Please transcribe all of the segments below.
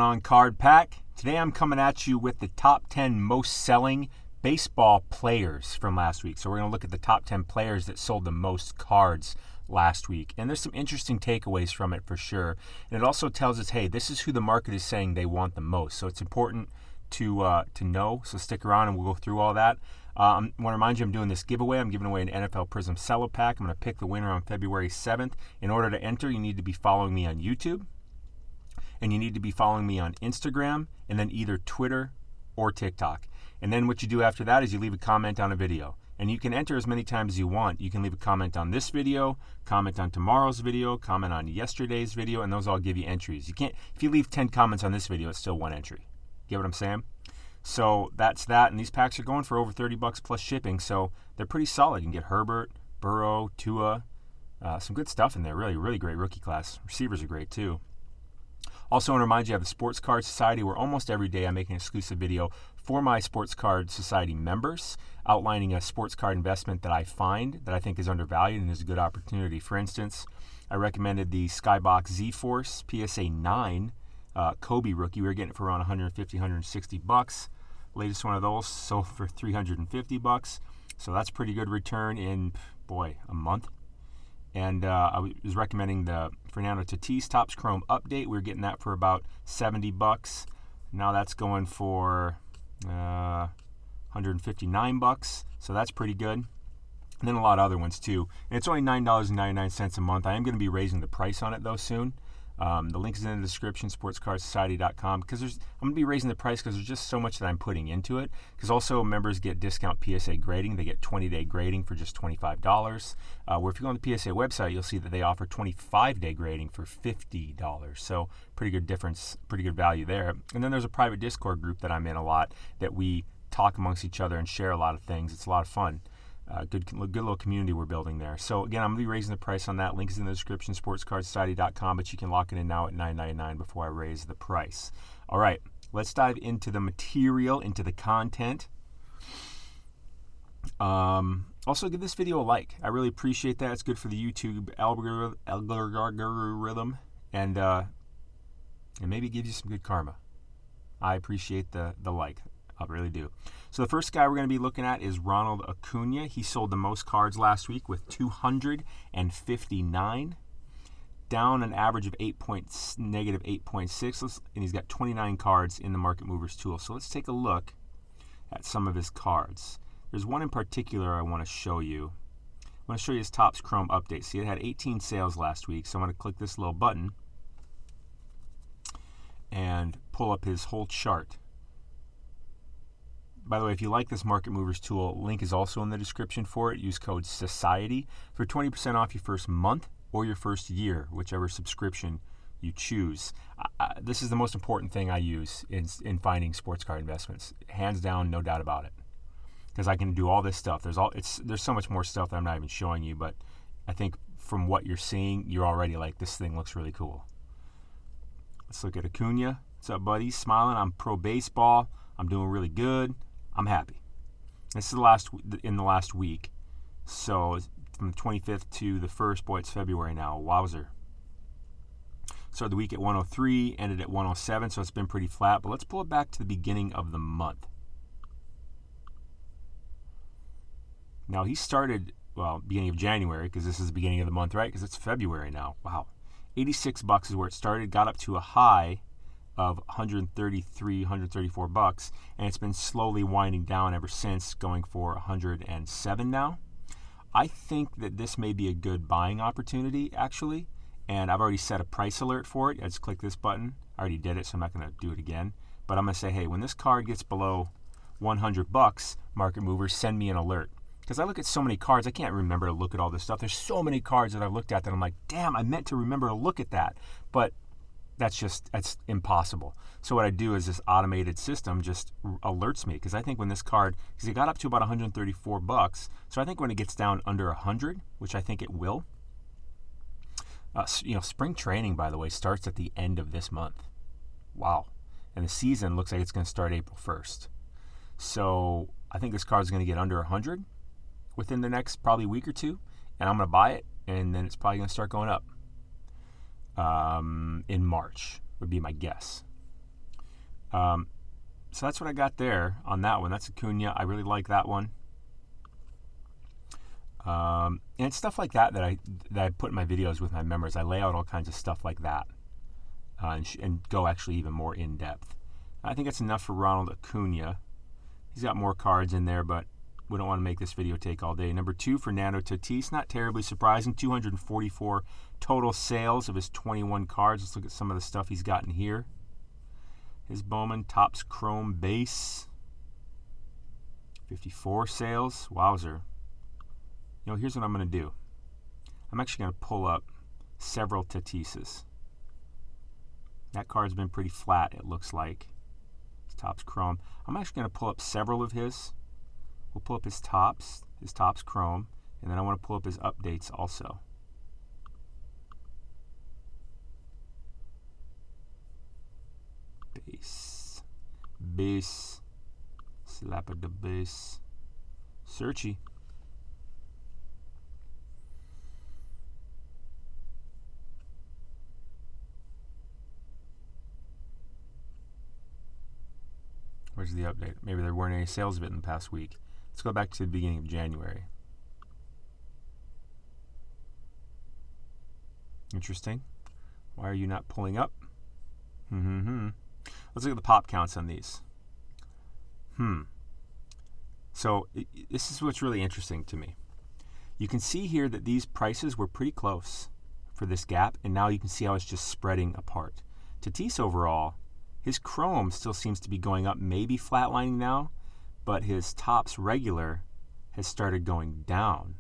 On Card Pack. Today I'm coming at you with the top 10 most selling baseball players from last week. So we're going to look at the top 10 players that sold the most cards last week. And there's some interesting takeaways from it for sure. And it also tells us, hey, this is who the market is saying they want the most. So it's important to know. So stick around and we'll go through all that. I want to remind you I'm doing this giveaway. I'm giving away an NFL Prism Cello Pack. I'm going to pick the winner on February 7th. In order to enter, you need to be following me on YouTube. And you need to be following me on Instagram and then either Twitter or TikTok. And then what you do after that is you leave a comment on a video. And you can enter as many times as you want. You can leave a comment on this video, comment on tomorrow's video, comment on yesterday's video, and those all give you entries. You can't, if you leave 10 comments on this video, it's still one entry. Get what I'm saying? So that's that. And these packs are going for over $30 plus shipping. So they're pretty solid. You can get Herbert, Burrow, Tua, some good stuff in there. Really, really great rookie class. Receivers are great too. Also, I want to remind you, I have the Sports Card Society where almost every day I make an exclusive video for my Sports Card Society members outlining a sports card investment that I find that I think is undervalued and is a good opportunity. For instance, I recommended the Skybox Z-Force PSA 9 Kobe rookie. We were getting it for around $150, $160. Latest one of those sold for $350. So that's pretty good return in, a month. And I was recommending the Fernando Tatis Topps Chrome Update. We were getting that for about $70. Now that's going for $159. So that's pretty good. And then a lot of other ones too. And it's only $9.99 a month. I am going to be raising the price on it though soon. The link is in the description, SportsCardSociety.com, because I'm going to be raising the price because there's just so much that I'm putting into it. Because also members get discount PSA grading. They get 20-day grading for just $25. Where if you go on the PSA website, you'll see that they offer 25-day grading for $50. So pretty good difference, pretty good value there. And then there's a private Discord group that I'm in a lot that we talk amongst each other and share a lot of things. It's a lot of fun. Good little community we're building there. So again, I'm going to be raising the price on that. Link is in the description, SportsCardSociety.com, but you can lock it in now at $9.99 before I raise the price. All right, let's dive into the material, into the content. Also, give this video a like. I really appreciate that. It's good for the YouTube algorithm, and maybe give you some good karma. I appreciate the like. I really do. So the first guy we're going to be looking at is Ronald Acuna. He sold the most cards last week with 259, down an average of negative 8.6, and he's got 29 cards in the Market Movers tool. So let's take a look at some of his cards. There's one in particular I want to show you. I want to show you his Topps Chrome Update. See, it had 18 sales last week, so I'm going to click this little button and pull up his whole chart. By the way, if you like this Market Movers tool, link is also in the description for it. Use code SOCIETY for 20% off your first month or your first year, whichever subscription you choose. This is the most important thing I use in finding sports card investments. Hands down, no doubt about it. Because I can do all this stuff. There's so much more stuff that I'm not even showing you, but I think from what you're seeing, you're already like, this thing looks really cool. Let's look at Acuna. What's up, buddy? Smiling. I'm pro baseball. I'm doing really good. I'm happy. This is in the last week. So from the 25th to the 1st, it's February now. Wowzer. Started the week at 103, ended at 107, so it's been pretty flat. But let's pull it back to the beginning of the month. Now he started, beginning of January, because this is the beginning of the month, right? Because it's February now. Wow. $86 is where it started. Got up to a high of $133, $134, and it's been slowly winding down ever since, going for $107 now. I think that this may be a good buying opportunity, actually, and I've already set a price alert for it. I just click this button. I already did it, so I'm not going to do it again. But I'm going to say, hey, when this card gets below $100, Market Movers, send me an alert. Because I look at so many cards, I can't remember to look at all this stuff. There's so many cards that I've looked at that I'm like, damn, I meant to remember to look at that. But that's impossible. So what I do is this automated system just alerts me, because I think when this card, because it got up to about $134, so I think when it gets down under 100, which I think it will, spring training, by the way, starts at the end of this month. Wow. And the season looks like it's going to start April 1st. So I think this card is going to get under 100 within the next probably week or two, and I'm going to buy it, and then it's probably going to start going up. In March would be my guess. So that's what I got there on that one. That's Acuna. I really like that one. And it's stuff like that I put in my videos with my members. I lay out all kinds of stuff like that and go actually even more in depth. I think that's enough for Ronald Acuna. He's got more cards in there, but we don't want to make this video take all day. Number 2, Fernando Tatis. Not terribly surprising. 244 total sales of his 21 cards. Let's look at some of the stuff he's gotten here. His Bowman Topps Chrome Base. 54 sales. Wowzer. You know, here's what I'm going to do. I'm actually going to pull up several Tatises. That card's been pretty flat, it looks like. It's Topps Chrome. I'm actually going to pull up several of his. We'll pull up his Topps Chrome, and then I want to pull up his updates also. Base, slap at the base, searchy. Where's the update? Maybe there weren't any sales of it in the past week. Let's go back to the beginning of January. Interesting. Why are you not pulling up? Let's look at the pop counts on these. So this is what's really interesting to me. You can see here that these prices were pretty close for this gap, and now you can see how it's just spreading apart. Tatis overall, his Chrome still seems to be going up, maybe flatlining now, but his Topps regular has started going down.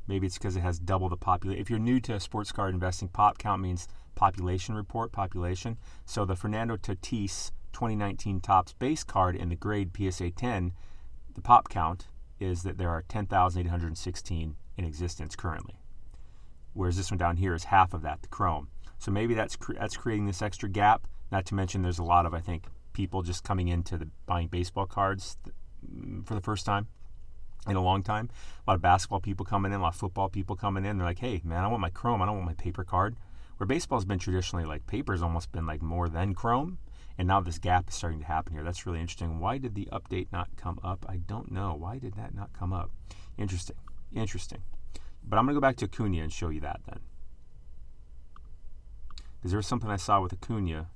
Maybe it's because it has double the population. If you're new to sports card investing, pop count means population report, population. So the Fernando Tatis 2019 Topps base card in the grade PSA 10, the pop count is that there are 10,816 in existence currently. Whereas this one down here is half of that, the Chrome. So maybe that's creating this extra gap. Not to mention there's a lot of, I think, people just coming into buying baseball cards for the first time in a long time. A lot of basketball people coming in, a lot of football people coming in. They're like, hey, man, I want my Chrome. I don't want my paper card. Where baseball's been traditionally like paper's almost been like more than Chrome. And now this gap is starting to happen here. That's really interesting. Why did the update not come up? I don't know. Why did that not come up? Interesting. But I'm going to go back to Acuna and show you that then. Because there was something I saw with Acuna.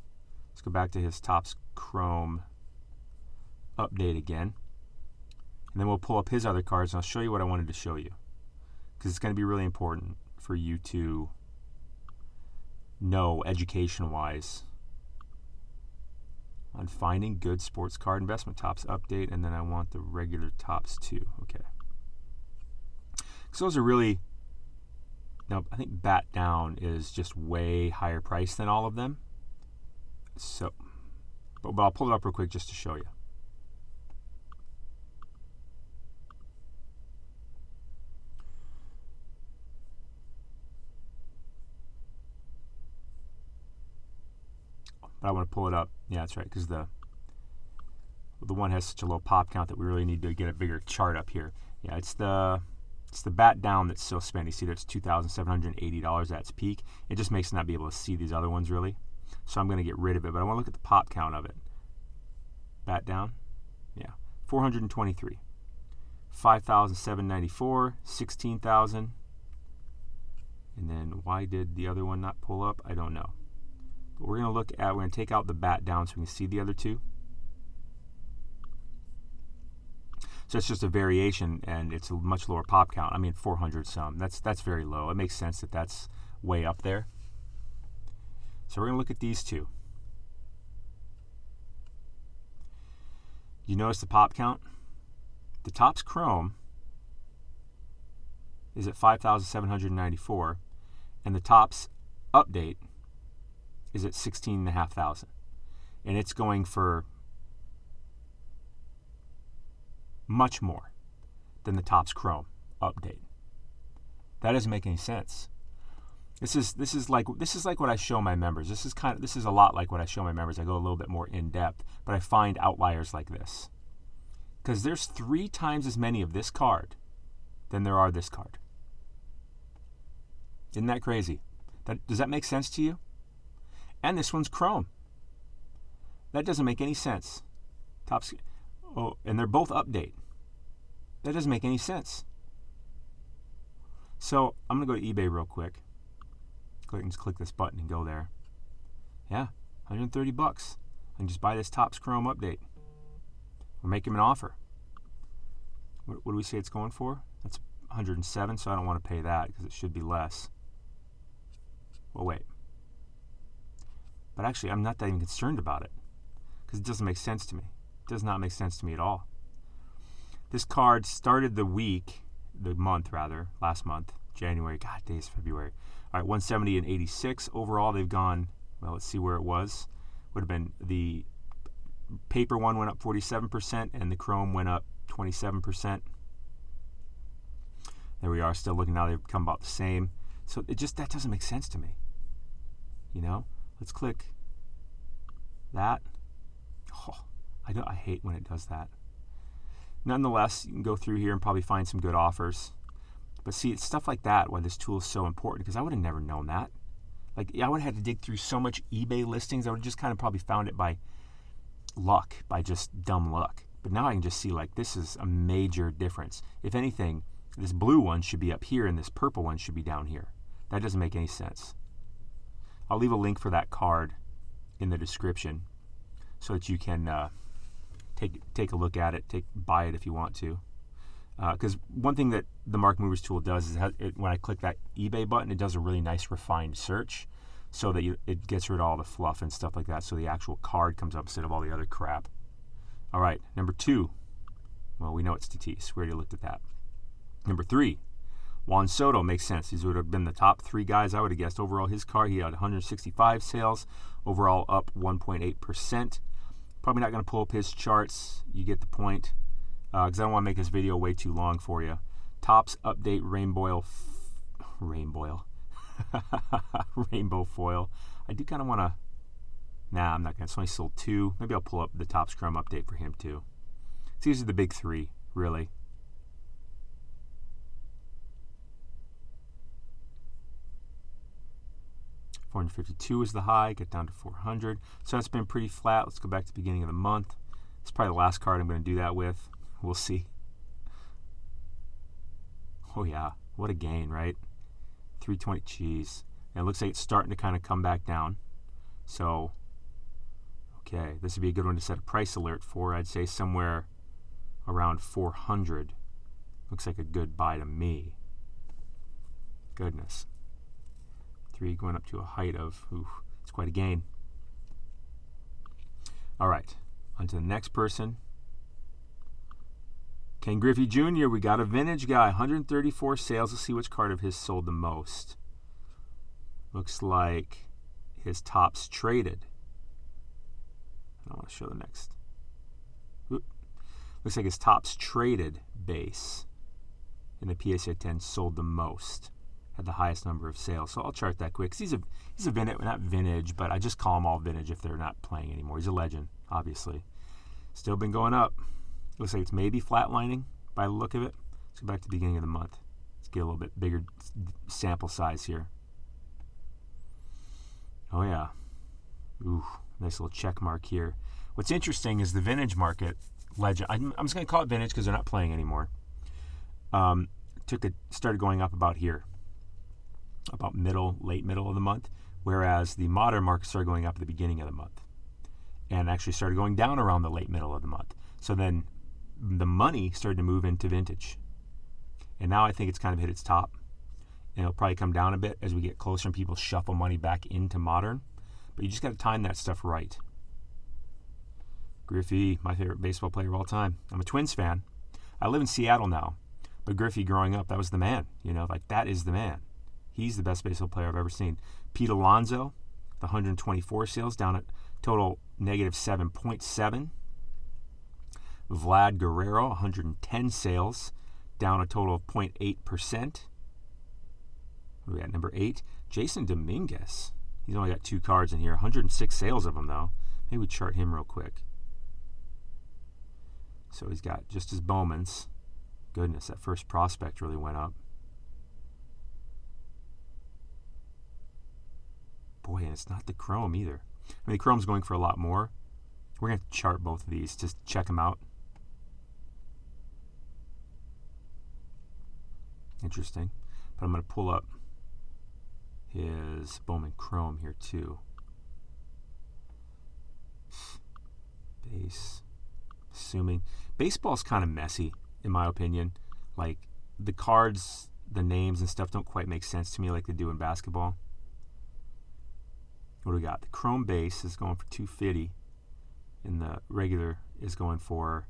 Let's go back to his Topps Chrome update again. And then we'll pull up his other cards, and I'll show you what I wanted to show you. Because it's going to be really important for you to know, education-wise, on finding good sports card investment. Topps update, and then I want the regular Topps too. Okay. So those are really... Now, I think Bat Down is just way higher price than all of them. So, but I'll pull it up real quick just to show you. But I want to pull it up. Yeah, that's right, because the one has such a low pop count that we really need to get a bigger chart up here. Yeah, it's the Bat Down that's still spent. You see that's $2,780 at its peak. It just makes it not be able to see these other ones really. So I'm going to get rid of it, but I want to look at the pop count of it. Bat Down, yeah, 423. 5,794, 16,000. And then why did the other one not pull up? I don't know. But we're going to take out the Bat Down so we can see the other two. So it's just a variation, and it's a much lower pop count. I mean, 400 some. That's very low. It makes sense that that's way up there. So we're going to look at these two. You notice the pop count? The Topps Chrome is at 5,794, and the Topps update is at 16,500. And it's going for much more than the Topps Chrome update. That doesn't make any sense. This is like what I show my members. This is a lot like what I show my members. I go a little bit more in depth, but I find outliers like this. Because there's 3 times as many of this card than there are this card. Isn't that crazy? Does that make sense to you? And this one's Chrome. That doesn't make any sense. And they're both update. That doesn't make any sense. So I'm going to go to eBay real quick. Just click this button and go there. Yeah, $130. I can just buy this Topps Chrome update. Or make him an offer. What do we say it's going for? That's 107, so I don't want to pay that because it should be less. Well, wait. But actually, I'm not that even concerned about it because it doesn't make sense to me. It does not make sense to me at all. This card started last month, January. God, days February. All right, 170 and 86. Overall, they've gone, well, let's see where it was. Would have been the paper one went up 47% and the Chrome went up 27%. There we are, still looking now. They've come about the same. So that doesn't make sense to me. Let's click that. Oh, I hate when it does that. Nonetheless, you can go through here and probably find some good offers. But see, it's stuff like that why this tool is so important, because I would have never known that. Like, I would have had to dig through so much eBay listings. I would have just kind of probably found it by luck, by just dumb luck. But now I can just see, like, this is a major difference. If anything, this blue one should be up here and this purple one should be down here. That doesn't make any sense. I'll leave a link for that card in the description so that you can take a look at it, buy it if you want to. Because one thing that the Market Movers tool does is when I click that eBay button, it does a really nice refined search so that it gets rid of all the fluff and stuff like that, so the actual card comes up instead of all the other crap. All right, number 2. Well, we know it's Tatis. We already looked at that. Number 3, Juan Soto. Makes sense. These would have been the top 3 guys I would have guessed. Overall, his card, he had 165 sales. Overall, up 1.8%. Probably not going to pull up his charts. You get the point. Because I don't want to make this video way too long for you. Topps Update Rainbow Foil. I do kind of want to... Nah, I'm not going to. It's only sold 2. Maybe I'll pull up the Topps Chrome Update for him too. So these are the big 3, really. $452 is the high. Get down to 400. So that's been pretty flat. Let's go back to the beginning of the month. It's probably the last card I'm going to do that with. We'll see. Oh yeah, what a gain, right? 320, geez. And it looks like it's starting to kind of come back down. So, okay, this would be a good one to set a price alert for. I'd say somewhere around 400. Looks like a good buy to me. Goodness. 3 going up to a height of, it's quite a gain. All right, on to the next person. Ken Griffey Jr., we got a vintage guy, 134 sales. Let's see which card of his sold the most. Looks like his Topps Traded. I don't want to show the next. Looks like his Topps Traded base in the PSA 10 sold the most. Had the highest number of sales. So I'll chart that quick. He's a vintage, not vintage, but I just call them all vintage if they're not playing anymore. He's a legend, obviously. Still been going up. Looks like it's maybe flatlining by the look of it. Let's go back to the beginning of the month. Let's get a little bit bigger sample size here. Oh yeah. Ooh, nice little check mark here. What's interesting is the vintage market legend. I'm just going to call it vintage because they're not playing anymore. Started going up about here, about late middle of the month, whereas the modern market started going up at the beginning of the month, and actually started going down around the late middle of the month. So then the money started to move into vintage, and now I think it's kind of hit its top, and it'll probably come down a bit as we get closer and people shuffle money back into modern. But you just got to time that stuff right. Griffey, my favorite baseball player of all time. I'm a Twins fan. I live in Seattle now, but Griffey growing up, that was the man. That is the man. He's the best baseball player I've ever seen. Pete Alonso, the 124 sales, down at total negative 7.7. Vlad Guerrero, 110 sales, down a total of 0.8%. What are we at, number 8? Jason Dominguez. He's only got 2 cards in here. 106 sales of them, though. Maybe we chart him real quick. So he's got just his Bowmans. Goodness, that first prospect really went up. Boy, and it's not the Chrome either. I mean, the Chrome's going for a lot more, We're going to chart both of these, just check them out. Interesting. But I'm going to pull up his Bowman Chrome here too. Base. Assuming. Baseball's kind of messy, in my opinion. Like, the cards, the names and stuff don't quite make sense to me like they do in basketball. What do we got? The Chrome base is going for $250, and the regular is going for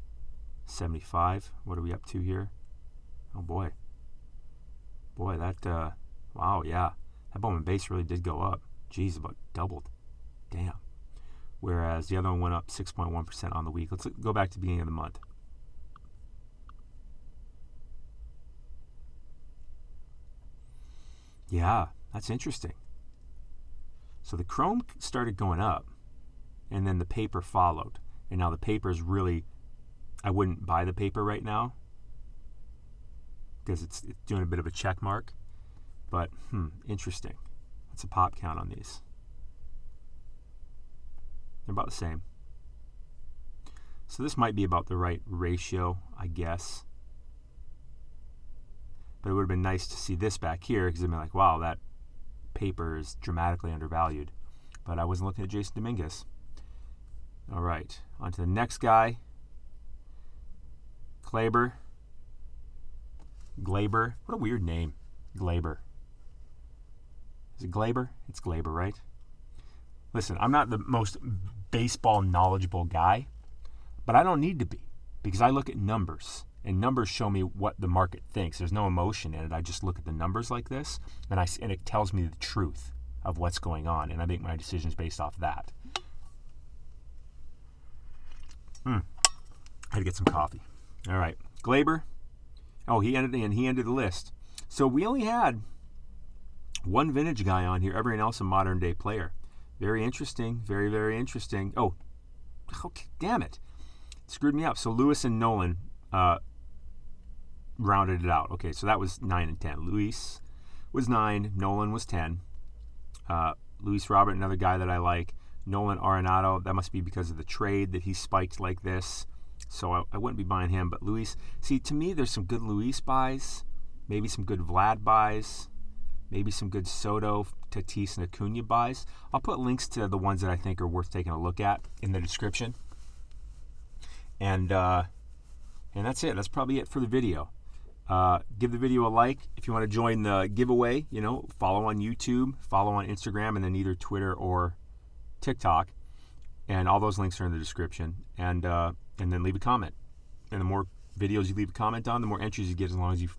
$75. What are we up to here? Oh boy. Boy, that, wow, yeah. That Bowman base really did go up. Geez, about doubled. Damn. Whereas the other one went up 6.1% on the week. Let's go back to the beginning of the month. Yeah, that's interesting. So the Chrome started going up, and then the paper followed. And now the paper is really, I wouldn't buy the paper right now because it's doing a bit of a check mark. But, interesting. What's a pop count on these? They're about the same. So this might be about the right ratio, I guess. But it would have been nice to see this back here because I'd been like, wow, that paper is dramatically undervalued. But I wasn't looking at Jason Dominguez. All right, on to the next guy. Glaber. What a weird name. Glaber. Is it Glaber? It's Glaber, right? Listen, I'm not the most baseball knowledgeable guy, but I don't need to be because I look at numbers, and numbers show me what the market thinks. There's no emotion in it. I just look at the numbers like this, and it tells me the truth of what's going on, and I make my decisions based off that. I had to get some coffee. All right, Glaber. Oh, he ended the list. So we only had one vintage guy on here. Everyone else a modern day player. Very interesting. Very, very interesting. Oh, damn it. Screwed me up. So Lewis and Nolan rounded it out. Okay, so that was 9 and 10. Luis was 9. Nolan was 10. Luis Robert, another guy that I like. Nolan Arenado, that must be because of the trade that he spiked like this. So I wouldn't be buying him. But Luis, see, to me, there's some good Luis buys. Maybe some good Vlad buys. Maybe some good Soto, Tatis, and Acuna buys. I'll put links to the ones that I think are worth taking a look at in the description. And that's it. That's probably it for the video. Give the video a like. If you want to join the giveaway, follow on YouTube, follow on Instagram, and then either Twitter or TikTok. And all those links are in the description. And then leave a comment. And the more videos you leave a comment on, the more entries you get as long as you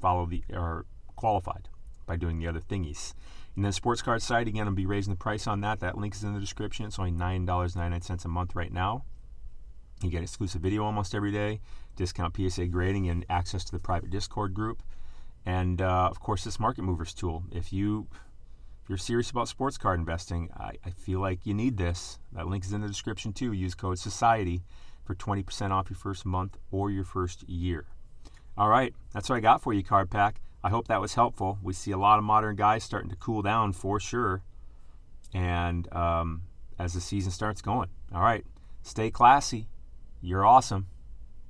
are qualified by doing the other thingies. And then Sports Card site, again, I'll be raising the price on that. That link is in the description. It's only $9.99 a month right now. You get exclusive video almost every day, discount PSA grading, and access to the private Discord group. And, of course, this Market Movers tool. If you're serious about sports card investing, I feel like you need this. That link is in the description, too. Use code SOCIETY for 20% off your first month or your first year. All right, that's what I got for you, Card Pack. I hope that was helpful. We see a lot of modern guys starting to cool down for sure. And as the season starts going. All right, stay classy. You're awesome.